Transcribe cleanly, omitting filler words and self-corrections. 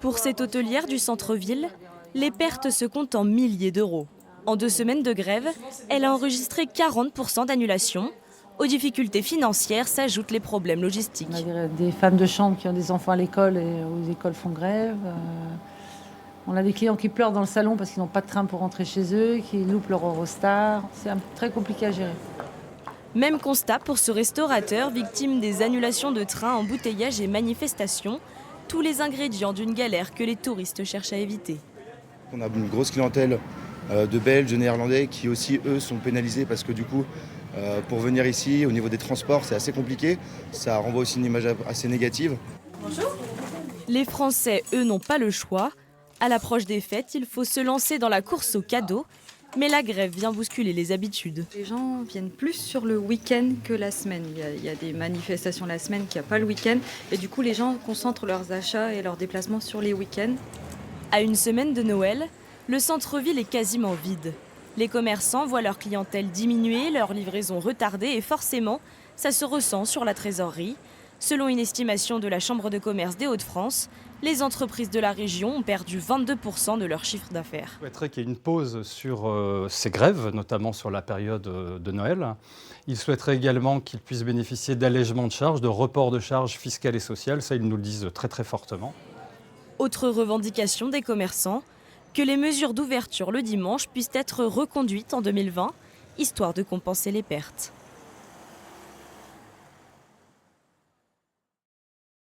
Pour cette hôtelière du centre-ville, les pertes se comptent en milliers d'euros. En 2 semaines de grève, elle a enregistré 40% d'annulations. Aux difficultés financières s'ajoutent les problèmes logistiques. On a des femmes de chambre qui ont des enfants à l'école et où les écoles font grève. On a des clients qui pleurent dans le salon parce qu'ils n'ont pas de train pour rentrer chez eux, qui loupent leur Eurostar. C'est très compliqué à gérer. Même constat pour ce restaurateur, victime des annulations de trains, embouteillages et manifestations. Tous les ingrédients d'une galère que les touristes cherchent à éviter. On a une grosse clientèle de Belges, de Néerlandais qui aussi, eux, sont pénalisés parce que du coup, pour venir ici, au niveau des transports, c'est assez compliqué. Ça renvoie aussi une image assez négative. Bonjour. Les Français, eux, n'ont pas le choix. À l'approche des fêtes, il faut se lancer dans la course aux cadeaux. Mais la grève vient bousculer les habitudes. Les gens viennent plus sur le week-end que la semaine. Il y a des manifestations la semaine qu'il n'y a pas le week-end. Et du coup, les gens concentrent leurs achats et leurs déplacements sur les week-ends. À une semaine de Noël, le centre-ville est quasiment vide. Les commerçants voient leur clientèle diminuer, leur livraison retardée et forcément, ça se ressent sur la trésorerie. Selon une estimation de la Chambre de commerce des Hauts-de-France, les entreprises de la région ont perdu 22% de leur chiffre d'affaires. Je souhaiterais qu'il y ait une pause sur ces grèves, notamment sur la période de Noël. Ils souhaiteraient également qu'ils puissent bénéficier d'allègements de charges, de reports de charges fiscales et sociales. Ça, ils nous le disent très très fortement. Autre revendication des commerçants, que les mesures d'ouverture le dimanche puissent être reconduites en 2020, histoire de compenser les pertes.